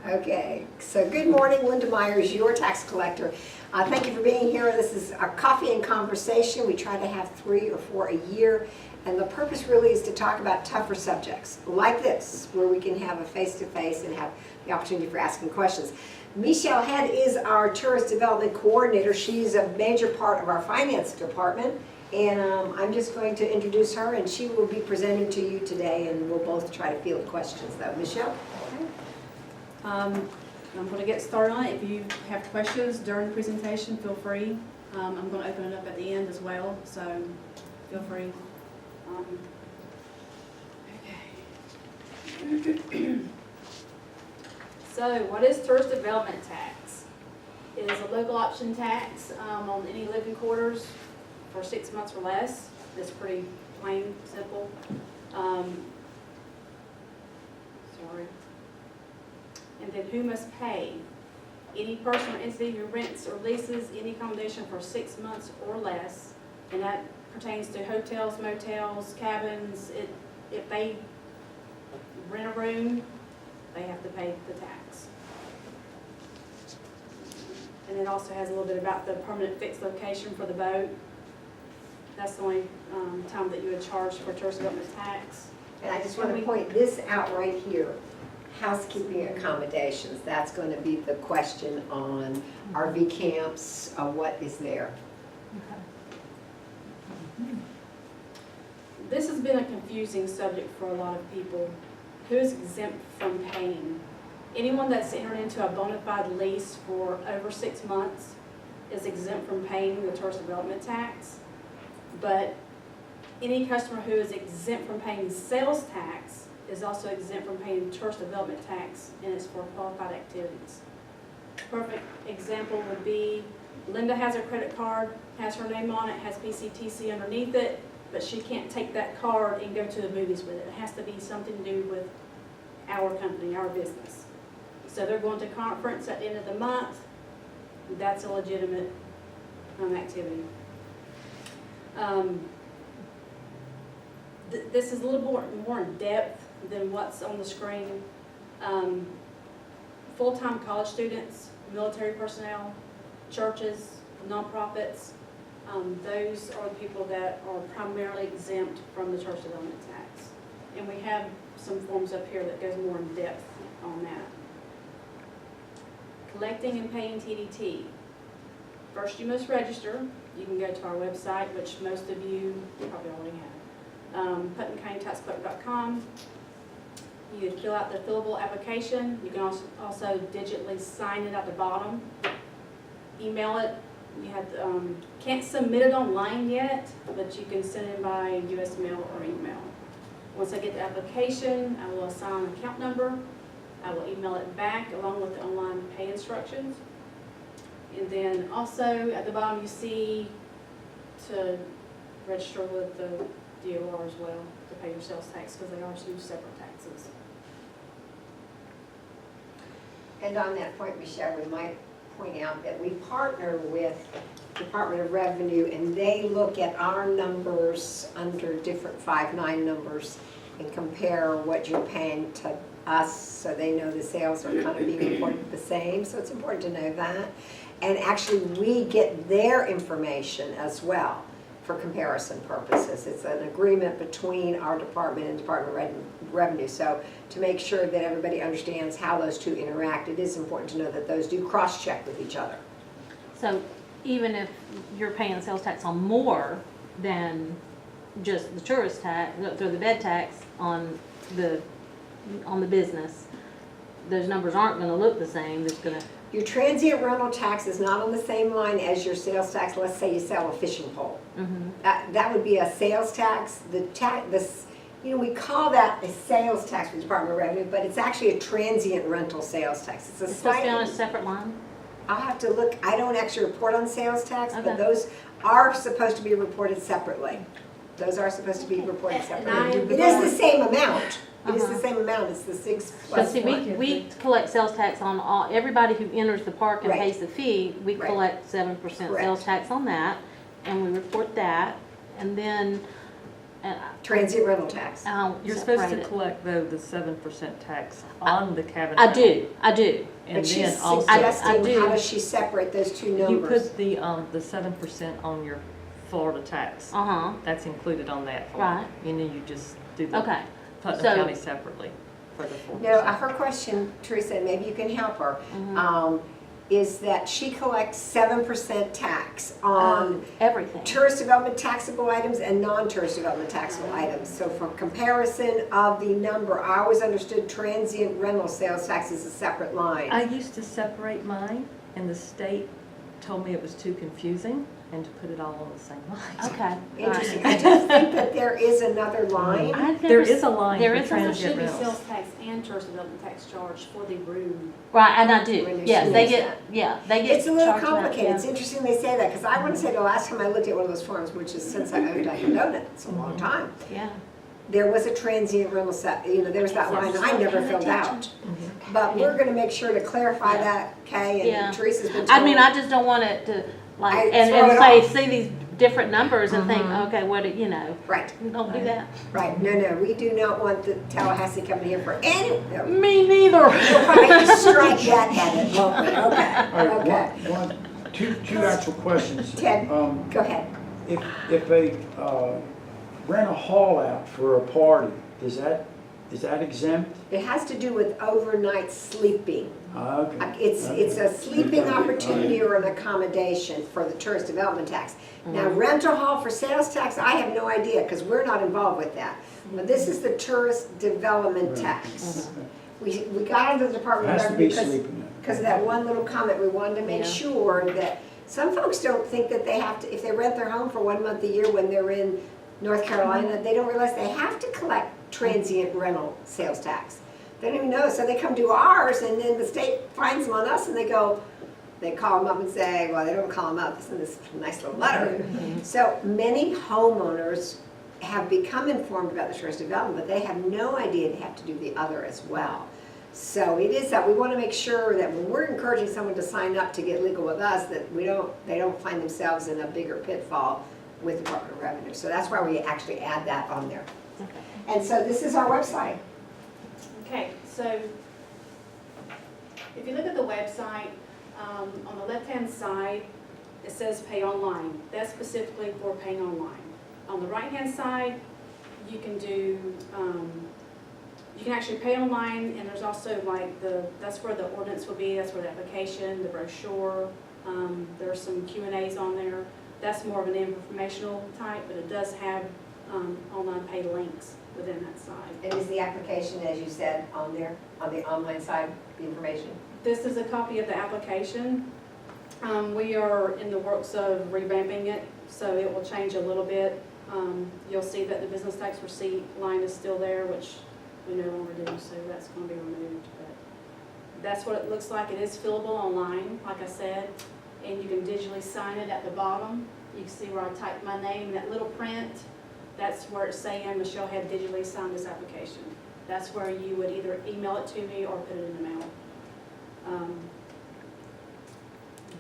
Okay, so good morning, Linda Myers, your tax collector. Thank you for being here. This is our coffee and conversation. We try to have 3 or 4 a year, and the purpose really is to talk about tougher subjects like this, where we can have a face-to-face and have the opportunity for asking questions. Michelle Head is our tourist development coordinator. She's a major part of our finance department, and I'm just going to introduce her, and she will be presenting to you today, and we'll both try to field questions though. Michelle? I'm going to get started on it. If you have questions during the presentation, feel free. I'm going to open it up at the end as well, so feel free. Okay. So, what is tourist development tax? It is a local option tax on any living quarters for 6 months or less. It's pretty plain, simple. Sorry. And then who must pay? Any person or entity who rents or leases any accommodation for 6 months or less, and that pertains to hotels, motels, cabins. If they rent a room, they have to pay the tax. And it also has a little bit about the permanent fixed location for the boat. That's the only time that you would charge for tourist development tax. And I just want to point this out right here. Housekeeping accommodations, that's going to be the question on RV camps, what is there? This has been a confusing subject for a lot of people. Who is exempt from paying? Anyone that's entered into a bona fide lease for over 6 months is exempt from paying the tourist development tax. But any customer who is exempt from paying sales tax is also exempt from paying tourist development tax, and it's for qualified activities. Perfect example would be Linda has a credit card, has her name on it, has PCTC underneath it, but she can't take that card and go to the movies with it. It has to be something to do with our company, our business. So they're going to conference at the end of the month. That's a legitimate activity. This is a little more in depth than what's on the screen. Full-time college students, military personnel, churches, nonprofits, those are the people that are primarily exempt from the tourist development tax. And we have some forms up here that goes more in depth on that. Collecting and paying TDT. First you must register. You can go to our website, which most of you probably already have. PutnamCountyTaxCollector.com. You fill out the fillable application. You can also digitally sign it at the bottom. Email it. You have can't submit it online yet, but you can send it by U.S. mail or email. Once I get the application, I will assign an account number. I will email it back along with the online pay instructions. And then also at the bottom you see to register with the DOR as well to pay your sales tax, because they are two separate taxes. And on that point, Michelle, we might point out that we partner with Department of Revenue, and they look at our numbers under different 5-9 numbers and compare what you're paying to us, so they know the sales are kind of being reported the same. So it's important to know that. And actually, we get their information as well for comparison purposes. It's an agreement between our department and Department of Revenue. So to make sure that everybody understands how those two interact, it is important to know that those do cross-check with each other. So even if you're paying sales tax on more than just the tourist tax, or the bed tax on the business, those numbers aren't going to look the same. It's going to. Your transient rental tax is not on the same line as your sales tax. Let's say you sell a fishing pole. Mm-hmm. That would be a sales tax. We call that a sales tax for the Department of Revenue, but it's actually a transient rental sales tax. It's supposed to be on a separate line? I'll have to look. I don't actually report on sales tax, Okay. but those are supposed to be reported separately. Those are supposed to be reported separately. It is the same amount. It is the same amount. It's the 6 But plus see, 1. we collect sales tax on everybody who enters the park and Right. pays the fee. We Right. collect 7% Correct. sales tax on that, and we report that. And then and Transient rental tax. I'll You're supposed separate to it. collect though the 7% tax on the cabin. I rental. do, And But she's then also, suggesting, do. how does she separate those two you numbers? put the 7% on your Florida tax. Uh-huh, That's included on that form. Right. And then you just do the okay. Putnam So- County separately for the 4%. No, her question, Teresa, and maybe you can help her, Mhm. is that she collects 7% tax on Everything. tourist development taxable items and non-tourist development taxable items. So for comparison of the number, I always understood transient rental sales tax is a separate line. I used to separate mine, and the state told me it was too confusing and to put it all on the same line. Okay. all Interesting. right. I do think that there is another line. I've There never is a line there for is a- There transient should be rentals. sales tax and tourist development tax charged for the room. Right, and I do, When yes, she they knows get, that. yeah, they get It's a little charged for that, complicated. yeah. It's interesting they say that, because I want to say the last time I looked at one of those forms, which is since I owned Dunkin' Donuts, a long time, Yeah. there was a transient rental set, there was that line I never filled out. But we're gonna make sure to clarify that, Kay, Yeah. and Teresa's been told. I mean, I just don't want it to, like, I and throw it say, off. see these different numbers and think, Mhm. okay, what, Right, don't do that. right, no, we do not want the Tallahassee coming here for any, no. Me neither. We'll probably strike that edit, won't we? All Okay, right, okay. two actual questions. Ted, go ahead. If they rent a hall out for a party, is that exempt? It has to do with overnight sleeping. Okay. It's a sleeping opportunity or an accommodation for the tourist development tax. Now, rental hall for sales tax, I have no idea, because we're not involved with that. But this is the tourist development tax. We got into the It Department of has to be Revenue sleeping. because of that one little comment. We wanted to make Yeah. sure that, some folks don't think that they have to, if they rent their home for 1 month a year when they're in North Carolina, they don't realize they have to collect transient rental sales tax. They don't even know, so they come do ours, and then the state finds them on us, and they go, they call them up and say, well, they don't call them up, they send this nice little letter. So many homeowners have become informed about the tourist development, but they have no idea they have to do the other as well. So it is that we want to make sure that when we're encouraging someone to sign up to get legal with us, that they don't find themselves in a bigger pitfall with the Department of Revenue. So that's why we actually add that on there. Okay. And so this is our website. Okay, so if you look at the website, on the left-hand side, it says pay online. That's specifically for paying online. On the right-hand side, you can do, you can actually pay online, and there's also like that's where the ordinance will be, that's where the application, the brochure, there's some Q&As on there. That's more of an informational type, but it does have online pay links within that side. And is the application, as you said, on there, on the online side, the information? This is a copy of the application. We are in the works of revamping it, so it will change a little bit. You'll see that the business tax receipt line is still there, which we no longer do, so that's going to be removed. But that's what it looks like. It is fillable online, like I said, and you can digitally sign it at the bottom. You can see where I typed my name, that little print. That's where it's saying Michelle had digitally signed this application. That's where you would either email it to me or put it in the mail.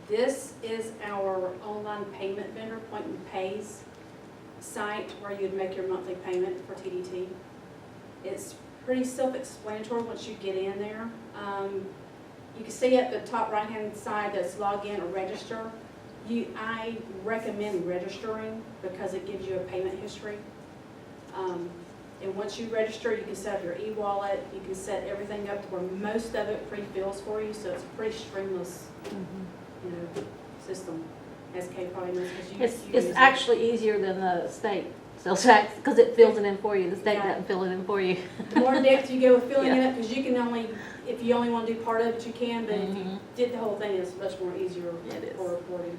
This is our online payment vendor, Point and Pays site, where you'd make your monthly payment for TDT. It's pretty self-explanatory once you get in there. You can see at the top right-hand side that's log in or register. I recommend registering because it gives you a payment history. And once you register, you can set up your e-wallet. You can set everything up to where most of it pre-fills for you, so it's a pretty streamless, system. As Kay probably knows, because you It's use it. actually easier than the state sales tax, because it fills it in for you, the state Yeah. doesn't fill it in for you. The more in depth you go with filling Yeah. it up, because you can only, if you only want to do part of it, you can, but if you Mhm. did the whole thing, it's much more easier It is. for reporting.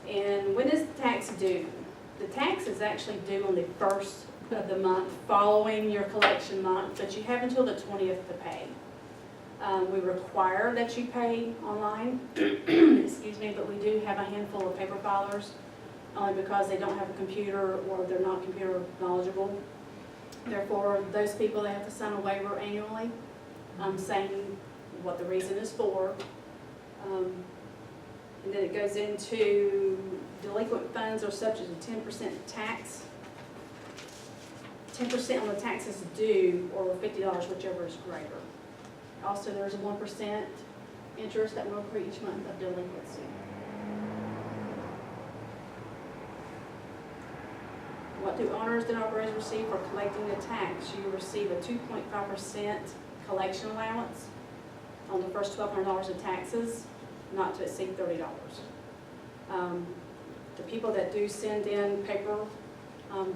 And when is the tax due? The tax is actually due on the first of the month following your collection month, but you have until the 20th to pay. We require that you pay online, excuse me, but we do have a handful of paper filers, only because they don't have a computer or they're not computer knowledgeable. Therefore, those people, they have to sign a waiver annually, saying what the reason is for. And then it goes into delinquent funds are subject to 10% tax 10% on the taxes due, or $50, whichever is greater. Also, there's a 1% interest that will accrue each month of delinquency. What do owners and operators receive for collecting the tax? You receive a 2.5% collection allowance on the first $1,200 of taxes, not to exceed $30. The people that do send in paper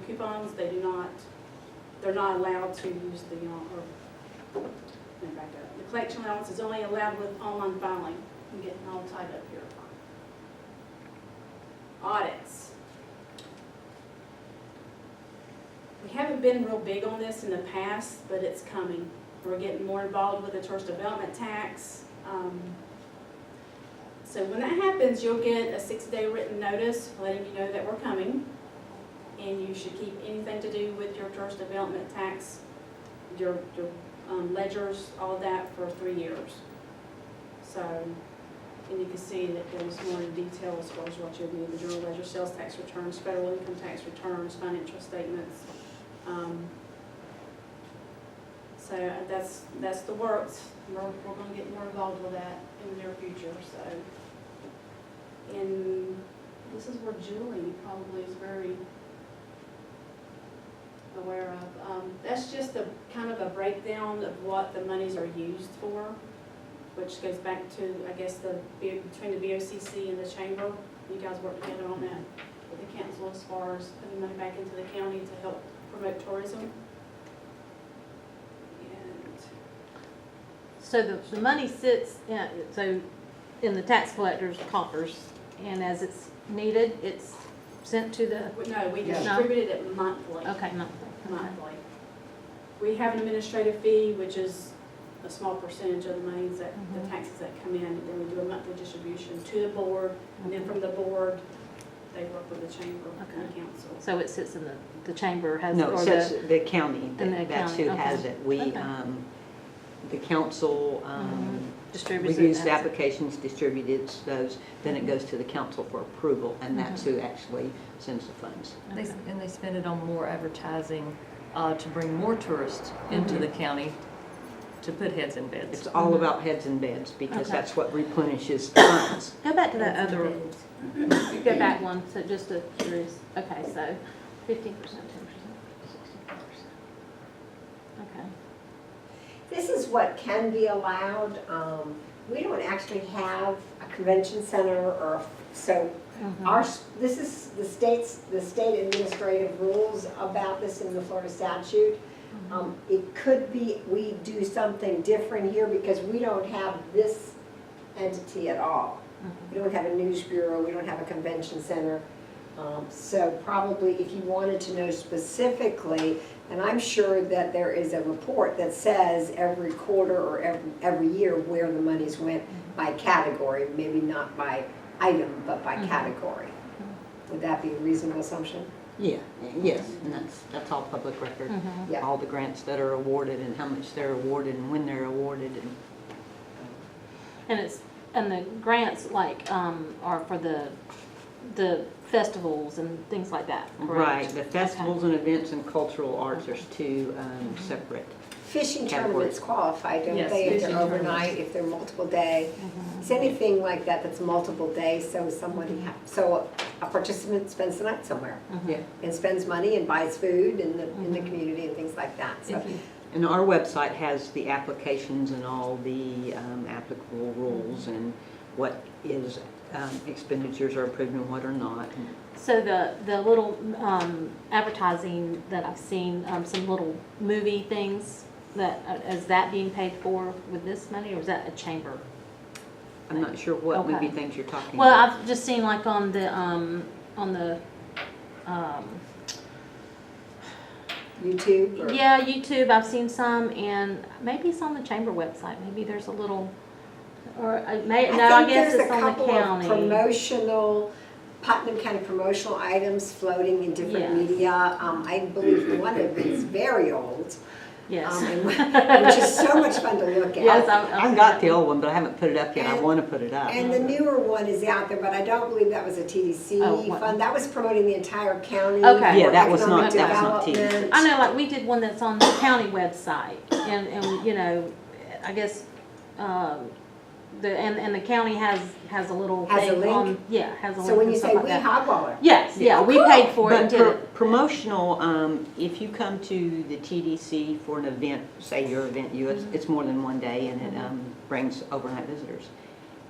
coupons, they're not allowed to use the, let me back up. The collection allowance is only allowed with online filing. I'm getting all tied up here. Audits. We haven't been real big on this in the past, but it's coming. We're getting more involved with the tourist development tax. So when that happens, you'll get a 60-day written notice letting you know that we're coming. And you should keep anything to do with your tourist development tax, your ledgers, all that for 3 years. So, and you can see that there's more in detail as far as what you'll need: the general ledger, sales tax returns, federal income tax returns, financial statements. So that's the works. We're going to get more involved with that in the near future. So, and this is where Julie probably is very aware of. That's just a kind of a breakdown of what the monies are used for, which goes back to, I guess, between the BOCC and the chamber. You guys work together on that with the council as far as putting money back into the county to help promote tourism. And So the money sits in the tax collector's coffers, and as it's needed, it's sent to the, no, we Yeah. distributed it monthly. okay, monthly. Okay. Monthly. We have an administrative fee, which is a small percentage of the monies that, the taxes that come in, and then we do a monthly distribution to the board, and then from the board, they work with the chamber and the council. So it sits in the chamber has, No, or it says the county, In the that's county, who okay. has it. We, Okay. the council, distributes it. reviews the as- applications, distributes those, then it goes to the council for approval, and that's who actually sends the funds. Okay. And they spend it on more advertising to bring more tourists into the county to put heads in beds. It's all about heads and beds, because Okay. that's what replenishes funds. Go back to that other, go back one, so just a curious, okay, so 15%, 10%, 65%. Okay. This is what can be allowed. We don't actually have a convention center or, so this is the state administrative rules about this in the Florida statute. It could be we do something different here because we don't have this entity at all. We don't have a news bureau, we don't have a convention center. So probably if you wanted to know specifically, and I'm sure that there is a report that says every quarter or every year where the monies went by category, maybe not by item, but by category. Would that be a reasonable assumption? Yeah, yes, and that's all public record. Yeah. All the grants that are awarded and how much they're awarded and when they're awarded and. And the grants like, are for the festivals and things like that, correct? Right, the festivals and events and cultural arts, there's two separate. Fishing Categories. tournaments qualify, don't Yes, they, if fishing they're overnight, tournaments. if they're multiple day? It's anything like that that's multiple days, so so a participant spends the night somewhere Yeah. and spends money and buys food in the community and things like that, so. If you- And our website has the applications and all the applicable rules and what is expenditures are approved and what are not. So the little advertising that I've seen, some little movie things, is that being paid for with this money, or is that a chamber? I'm not sure what Okay. movie things you're talking Well, about. I've just seen like on the YouTube or? yeah, YouTube, I've seen some, and maybe it's on the chamber website, maybe there's a little, or I guess it's on the I think there's a couple of county. promotional, Putnam County promotional items floating in different Yes. media. I believe one of them is very old, Yes. Which is so much fun to look at. Yes, I've got the old one, but I haven't put it up yet. I And- want to put it up. And the newer one is out there, but I don't believe that was a TDC Oh, what? fund. That was promoting the entire county. Okay. Yeah, for that was economic not TDC. development. I know, like, we did one that's on the county website, and, you know, I guess, and the county has a little Has a thing link? on, yeah, has a link So when and you stuff say like we that. hogwaller. Yes, yeah, Oh, we cool. paid for it and But did it. promotional, if you come to the TDC for an event, say your event, it's more than one day and it brings overnight visitors,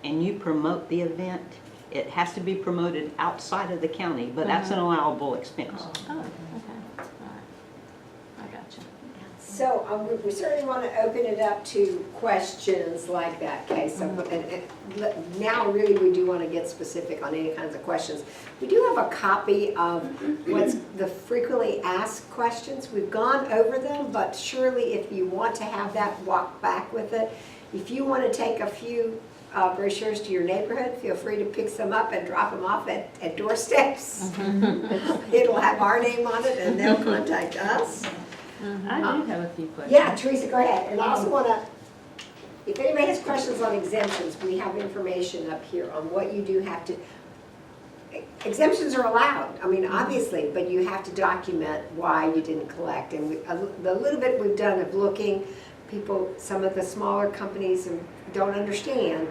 and you promote the event, it has to be promoted outside of the county, but that's an allowable expense. Oh, okay, all right. I got you. So we certainly want to open it up to questions like that, Kay. So, now really we do want to get specific on any kinds of questions. We do have a copy of what's the frequently asked questions. We've gone over them, but surely if you want to have that, walk back with it. If you want to take a few brochures to your neighborhood, feel free to pick some up and drop them off at doorsteps. It'll have our name on it and they'll contact us. I do have a few questions. Yeah, Teresa, go ahead. And I also want to, if anybody has questions on exemptions, we have information up here on what you do have to, exemptions are allowed, I mean, obviously, but you have to document why you didn't collect. And the little bit we've done of looking, people, some of the smaller companies don't understand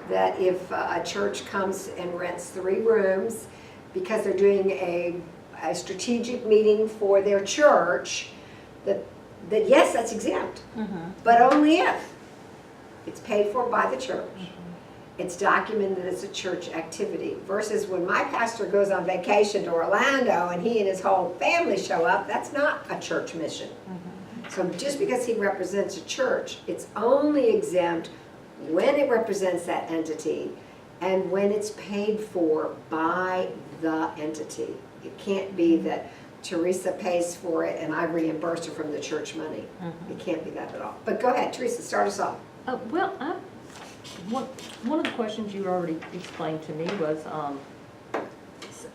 that if a church comes and rents 3 rooms because they're doing a strategic meeting for their church, that yes, that's exempt, but only if it's paid for by the church. It's documented as a church activity, versus when my pastor goes on vacation to Orlando and he and his whole family show up, that's not a church mission. So just because he represents a church, it's only exempt when it represents that entity and when it's paid for by the entity. It can't be that Teresa pays for it and I reimburse her from the church money. It can't be that at all. But go ahead, Teresa, start us off. Well, one of the questions you already explained to me was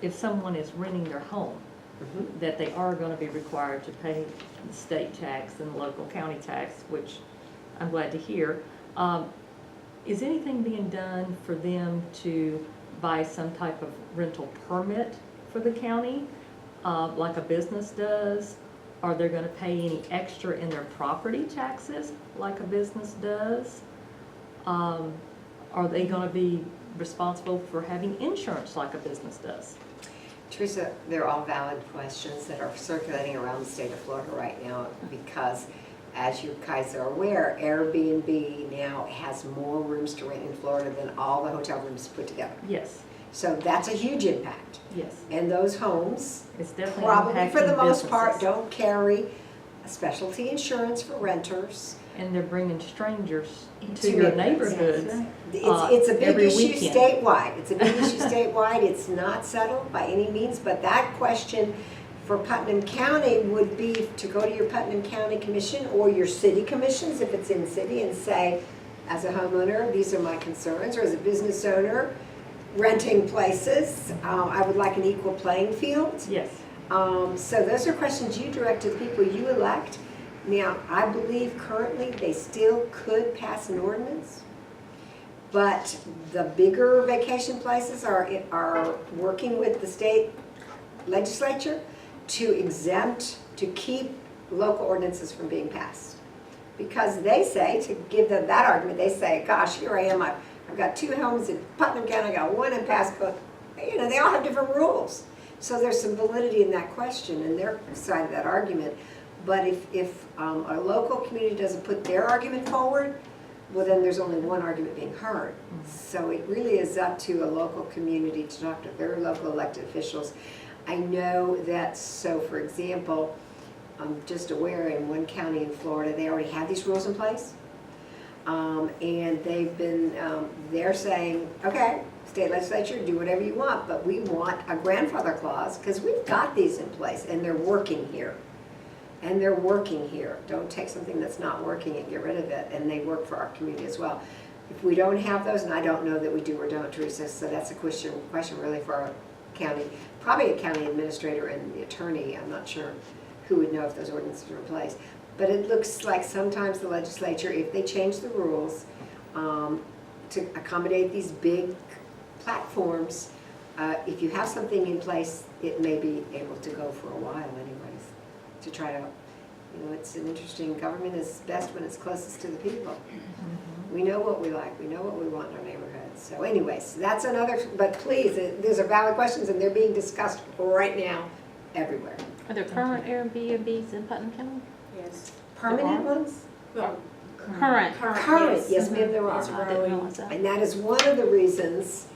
if someone is renting their home, that they are going to be required to pay the state tax and local county tax, which I'm glad to hear. Is anything being done for them to buy some type of rental permit for the county, like a business does? Are they going to pay any extra in their property taxes like a business does? Are they going to be responsible for having insurance like a business does? Teresa, they're all valid questions that are circulating around the state of Florida right now because, as you guys are aware, Airbnb now has more rooms to rent in Florida than all the hotel rooms put together. Yes, So that's a huge impact. yes. And those homes, It's definitely probably for the impacting most part, businesses. don't carry a specialty insurance for renters. And they're bringing strangers To to your your neighborhoods. It's a big every issue weekend. statewide. It's a big issue statewide. It's not settled by any means, but that question for Putnam County would be to go to your Putnam County Commission or your city commissions if it's in city and say, as a homeowner, these are my concerns, or as a business owner renting places, I would like an equal playing field. Yes. So those are questions you direct to the people you elect. Now, I believe currently they still could pass an ordinance, but the bigger vacation places are working with the state legislature to keep local ordinances from being passed. Because they say, to give them that argument, they say, gosh, here I am, I've got 2 homes in Putnam County, I got 1 in Pasco. You know, they all have different rules. So there's some validity in that question and their side of that argument. But if a local community doesn't put their argument forward, well, then there's only one argument being heard. So it really is up to a local community to talk to their local elected officials. I know that, so for example, I'm just aware in one county in Florida, they already have these rules in place. And they've been, they're saying, okay, state legislature, do whatever you want, but we want a grandfather clause because we've got these in place and they're working here. And they're working here. Don't take something that's not working and get rid of it, and they work for our community as well. If we don't have those, and I don't know that we do or don't, Teresa, so that's a question really for our county, probably a county administrator and the attorney. I'm not sure who would know if those ordinances are in place. But it looks like sometimes the legislature, if they change the rules to accommodate these big platforms, if you have something in place, it may be able to go for a while anyways, to try to, you know, it's an interesting, government is best when it's closest to the people. We know what we like, we know what we want in our neighborhoods. So anyways, that's another, but please, these are valid questions and they're being discussed right now everywhere. Are there current Airbnbs in Putnam County? Yes. Permanent ones? Well, Current. Current, yes ma'am, there It's are. I didn't growing. realize that. And that is one of the reasons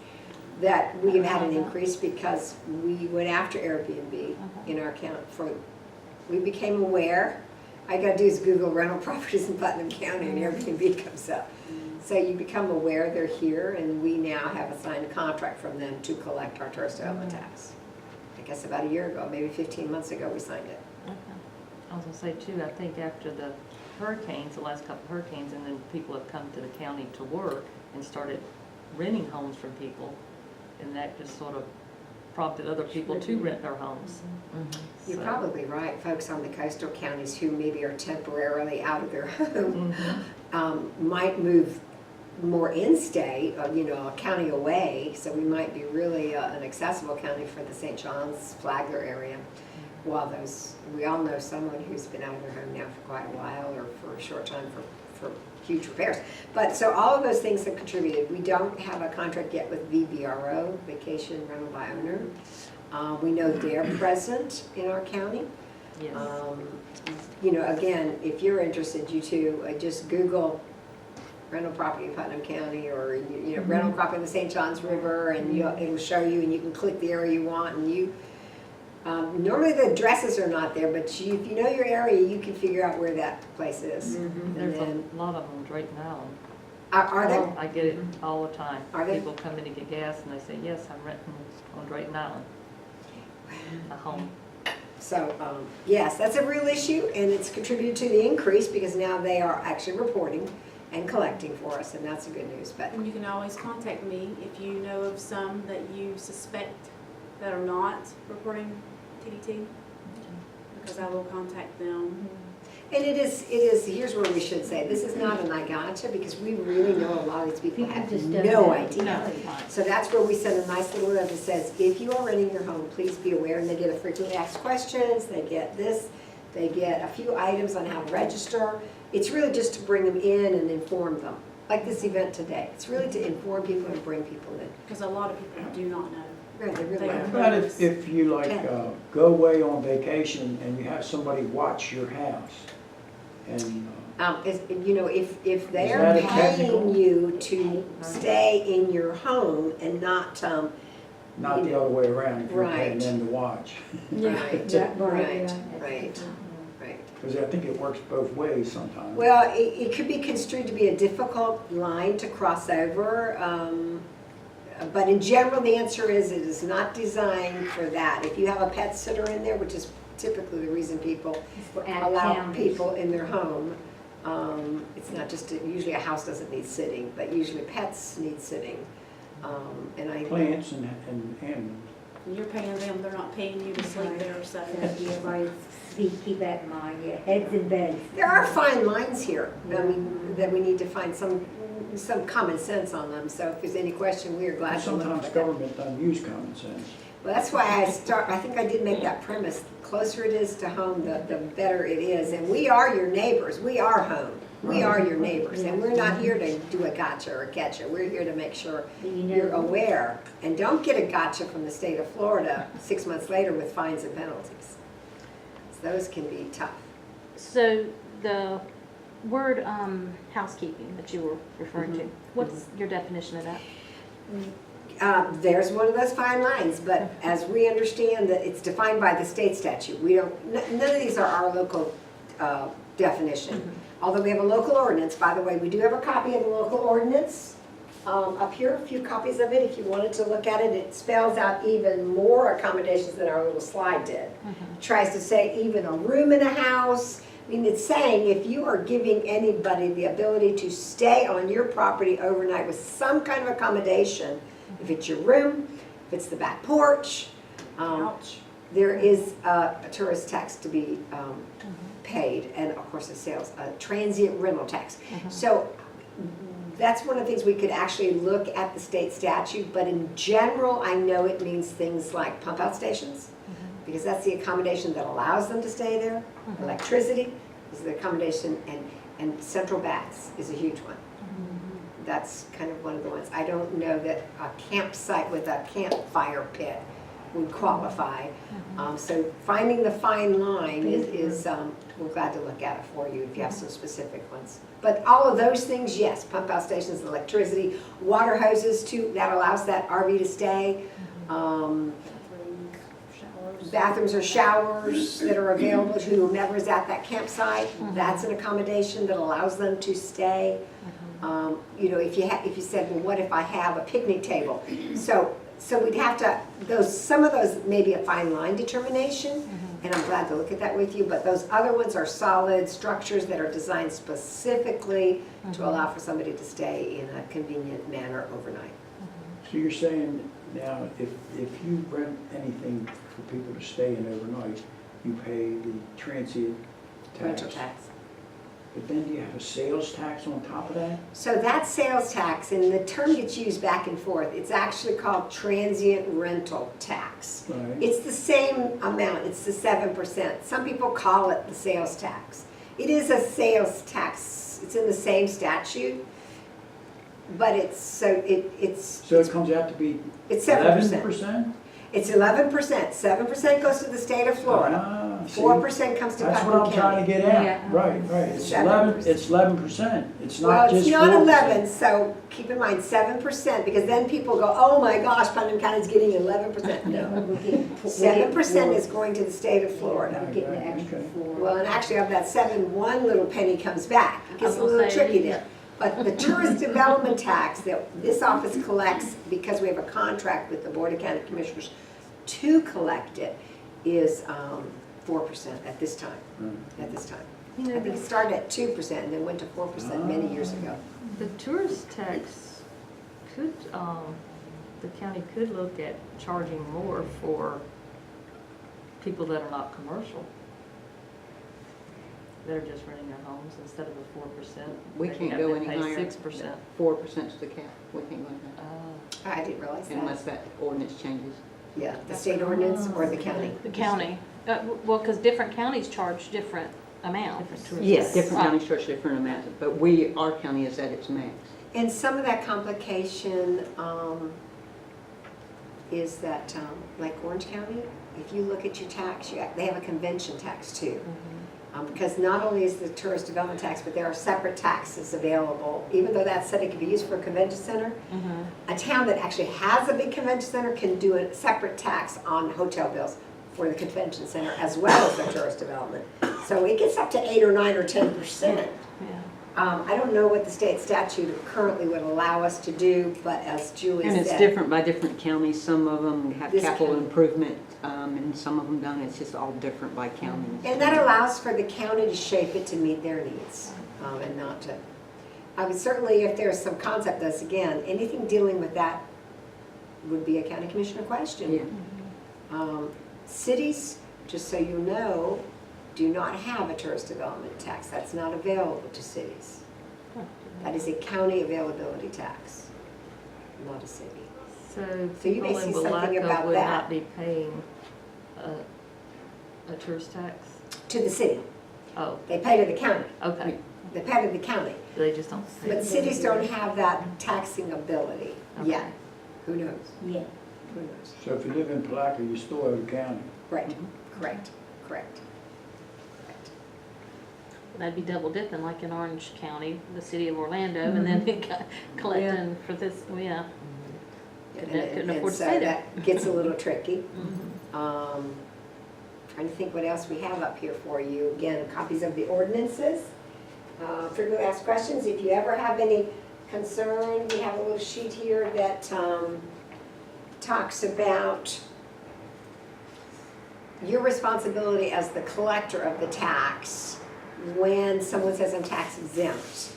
that we've had an increase, because we went after Airbnb in our county we became aware. All you gotta do is Google rental properties in Putnam County and Airbnb comes up. So you become aware they're here, and we now have a signed contract from them to collect our tourist development tax. I guess about a year ago, maybe 15 months ago, we signed it. I was gonna say too, I think after the hurricanes, the last couple of hurricanes, and then people have come to the county to work and started renting homes from people, and that just sort of prompted other people to rent their homes. You're So- probably right. Folks on the coastal counties who maybe are temporarily out of their home might move more in-state, you know, a county away. So we might be really an accessible county for the St. John's, Flagler area. While we all know someone who's been out of their home now for quite a while, or for a short time for huge repairs. But so all of those things have contributed. We don't have a contract yet with VBRO, Vacation Rental by Owner. We know they're present in our county. Yes. You know, again, if you're interested, you too, just Google rental property in Putnam County, or you know, rental property in the St. John's River, and it'll show you, and you can click the area you want, and you. Normally the addresses are not there, but if you know your area, you can figure out where that place is. And There's then, a lot of them on Drayton Island. are there? I get it all the time. Are they? People come in to get gas and they say, yes, I'm renting on Drayton Island, a home. So, yes, that's a real issue, and it's contributed to the increase because now they are actually reporting and collecting for us, and that's a good news. But And you can always contact me if you know of some that you suspect that are not reporting TDT, because I will contact them. and it is. Here's where we should say this is not an I gotcha, because we really know a lot of these people have no idea. So that's where we send a nice little note that says, if you are renting your home, please be aware, and they get a frequently asked questions, they get this, they get a few items on how to register. It's really just to bring them in and inform them, like this event today. It's really to inform people and bring people in. Because a lot of people do not know. Right, they really They are. are. But if you like, go away on vacation and you have somebody watch your house, and, You know, if they Is are that a paying technical? you to stay in your home and not, not the other way around, if you're paying Right. them to watch. right, right, right. Because I think it works both ways sometimes. Well, it could be construed to be a difficult line to cross over, but in general, the answer is it is not designed for that. If you have a pet sitter in there, which is typically the reason people allow people in their home, it's not just, usually a house doesn't need sitting, but usually pets need sitting. And I. Plants and animals. And you're paying them, they're not paying you to sleep there, so. Keep that in mind, yeah, heads in beds. There are fine lines here, I mean, that we need to find some common sense on them, so if there's any question, we are glad to look Sometimes at that. government doesn't use common sense. Well, that's why I think I did make that premise, the closer it is to home, the better it is, and we are your neighbors, we are home. We are your neighbors, and we're not here to do a gotcha or a catcha, we're here to make sure you're aware. And don't get a gotcha from the state of Florida 6 months later with fines and penalties. Those can be tough. So the word housekeeping that you were referring to, what's your definition of that? There's one of those fine lines, but as we understand that it's defined by the state statute. We don't, none of these are our local definition. Although we have a local ordinance, by the way, we do have a copy of the local ordinance up here, a few copies of it if you wanted to look at it. It spells out even more accommodations than our little slide did. Tries to say even a room in a house. I mean, it's saying if you are giving anybody the ability to stay on your property overnight with some kind of accommodation, if it's your room, if it's the back porch, Ouch. there is a tourist tax to be paid, and of course a transient rental tax. So that's one of the things we could actually look at the state statute, but in general, I know it means things like pump out stations, because that's the accommodation that allows them to stay there. Electricity is the accommodation, and central baths is a huge one. That's kind of one of the ones. I don't know that a campsite with a campfire pit would qualify. So finding the fine line is we're glad to look at it for you if you have some specific ones. But all of those things, yes, pump out stations, electricity, water hoses too, that allows that RV to stay. Bathrooms or showers that are available to whomever is at that campsite. That's an accommodation that allows them to stay. You know, if you said, well, what if I have a picnic table? So we'd have to, some of those may be a fine line determination, and I'm glad to look at that with you, but those other ones are solid structures that are designed specifically to allow for somebody to stay in a convenient manner overnight. So you're saying now, if you rent anything for people to stay in overnight, you pay the transient tax? Rental tax. But then do you have a sales tax on top of that? So that's sales tax, and the term gets used back and forth. It's actually called transient rental tax. Right. It's the same amount, it's the 7%. Some people call it the sales tax. It is a sales tax, it's in the same statute, but it's, So it comes out to be it's 7%. 11%? It's 11%, 7% goes to the state of Florida, See, 4% comes to that's what Putnam I'm trying County. to get at. Yeah. Right. It's 7%. 11%. It's Well, not it's just 4%. not 11, so keep in mind 7%, because then people go, oh my gosh, Putnam County's getting 11%. No, We're getting 7% is going to the state of Florida. We're getting the extra Okay. 4. Well, and actually of that 7, one little penny comes back. It gets a will little say, tricky there. But the tourist development tax that this office collects, because we have a contract with the Board of County Commissioners to collect it, is 4% at this time, at this time. You know, I think it started at 2% and then went to 4% many years ago. the tourist tax could, the county could look at charging more for people that are not commercial. That are just renting their homes instead of a 4%. We can't go any higher. 6%. 4% is the cap. We can't go any higher I didn't realize that. unless that ordinance changes. Yeah, the state ordinance or the county. The county, well, because different counties charge different amounts. Yes, different Right. counties charge different amounts, but our county is at its max. And some of that complication is that, like Orange County, if you look at your tax, they have a convention tax too. Because not only is the tourist development tax, but there are separate taxes available. Even though that said it could be used for a convention center, a town that actually has a big convention center can do a separate tax on hotel bills for the convention center as well as the tourist development. So it gets up to 8 or 9 or 10%. Yeah. I don't know what the state statute currently would allow us to do, but as Julie said. And it's different by different counties. Some of them have This capital county. improvement, and some of them don't. It's just all different by county. And that allows for the county to shape it to meet their needs, and not to, I would certainly, if there's some concept, thus again, anything dealing with that would be a county commissioner question. Yeah. Cities, just so you know, do not have a tourist development tax. That's not available to cities. That is a county availability tax, not a city. So So you may people in see something Willaca about would that. not be paying a tourist tax? To the city. Oh, They pay to the county. okay. They pay to the county. They just don't pay. But cities don't have that taxing ability yet. Okay. Who knows? Yeah. Who knows? So if you live in Palaca, you still owe the county. Right, correct, correct. That'd be double dipping, like in Orange County, the city of Orlando, and then collecting for this, well, yeah. Couldn't afford to stay there. And so that gets a little tricky. Trying to think what else we have up here for you. Again, copies of the ordinances. Frequently asked questions. If you ever have any concern, we have a little sheet here that talks about your responsibility as the collector of the tax. When someone says I'm tax exempt,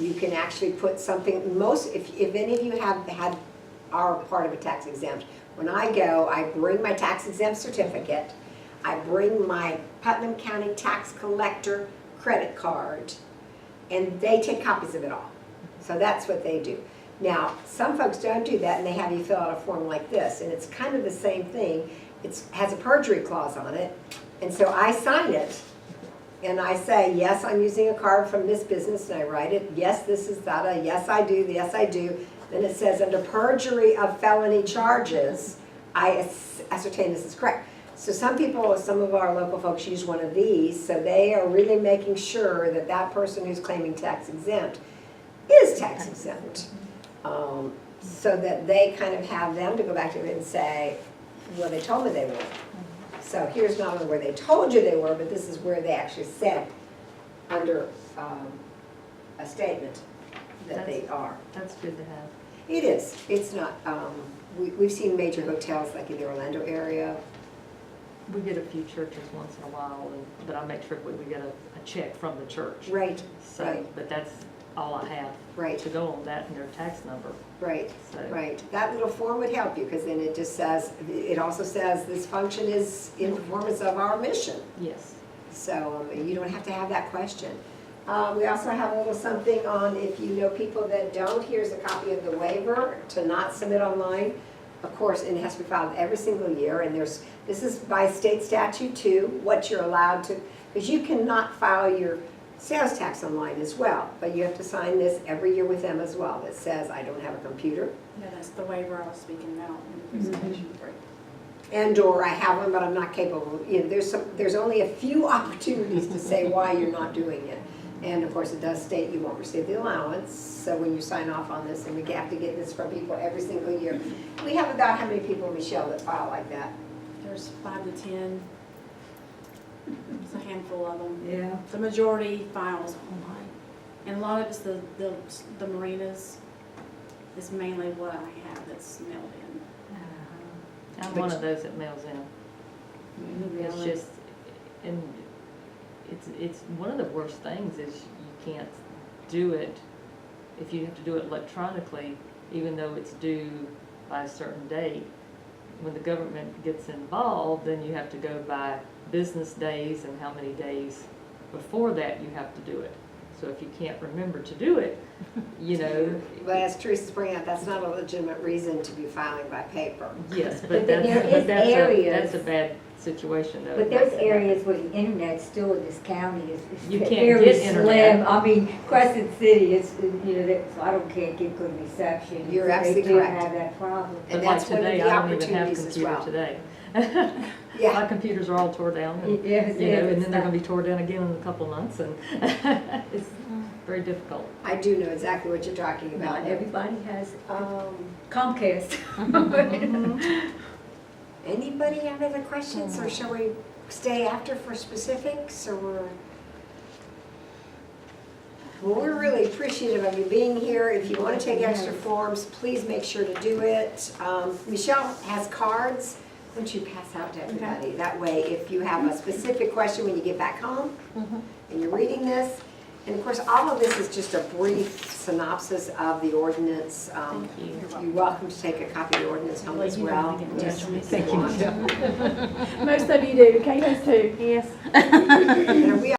you can actually put something, if any of you are part of a tax exempt, when I go, I bring my tax exempt certificate, I bring my Putnam County Tax Collector credit card, and they take copies of it all. So that's what they do. Now, some folks don't do that, and they have you fill out a form like this, and it's kind of the same thing. It has a perjury clause on it, and so I sign it, and I say, yes, I'm using a card from this business, and I write it, yes, this is that, yes, I do, yes, I do. Then it says, under perjury of felony charges, I ascertain this is correct. So some people, some of our local folks use one of these, so they are really making sure that that person who's claiming tax exempt is tax exempt. So that they kind of have them to go back to it and say, well, they told me they were. So here's not only where they told you they were, but this is where they actually said under a statement that they are. That's good to have. It is. It's not, we've seen major hotels like in the Orlando area. We get a few churches once in a while, but I make sure we get a check from the church. Right, So, right. but that's all I have Right. to go on that and their tax number. Right, So- right. That little form would help you, because then it just says, it also says this function is in performance of our mission. Yes. So you don't have to have that question. We also have a little something on, if you know people that don't, here's a copy of the waiver to not submit online. Of course, and it has to be filed every single year, and this is by state statute too, what you're allowed to, because you cannot file your sales tax online as well, but you have to sign this every year with them as well, that says, I don't have a computer, Yeah, that's the waiver I was speaking about in the presentation. and/or I have one, but I'm not capable. You know, there's only a few opportunities to say why you're not doing it. And of course, it does state you won't receive the allowance, so when you sign off on this, and we have to get this from people every single year. We have about how many people, Michelle, that file like that? There's 5 to 10. It's a handful of them. Yeah. The majority files online. And a lot of it's the marinas is mainly what I have that's mailed in. I'm one of those that mails in. It's just, and it's one of the worst things is you can't do it, if you have to do it electronically, even though it's due by a certain date. When the government gets involved, then you have to go by business days and how many days before that you have to do it. So if you can't remember to do it, you know. But as Teresa's bringing out, that's not a legitimate reason to be filing by paper. Yes, But but then there is that's areas- a bad situation though. But there's areas where the internet still in this county is You can't very get internet. slim. I mean, Crescent City is, you know, so I can't get good reception. You're So absolutely They do correct. have that problem. And But like that's one of today, the I don't even have opportunities as computer well. today. Yeah. My computers are all tore down, and, Yes, you know, and it's then they're not- gonna be tore down again in a couple months, and it's very difficult. I do know exactly what you're talking about. Not everybody has Um, Comcast. Anybody have other questions, or shall we stay after for specifics, or? Well, we're really appreciative of you being here. If you want to take extra forms, please make sure to do it. Michelle has cards, why don't you pass out to everybody? That way, if you have a specific question when you get back home, and you're reading this, and of course, all of this is just a brief synopsis of the ordinance. Thank you. You're welcome to take a copy of the ordinance home Well, as you know well. to get in touch with me. If you want. Most of you do, Kate does too. Yes. And we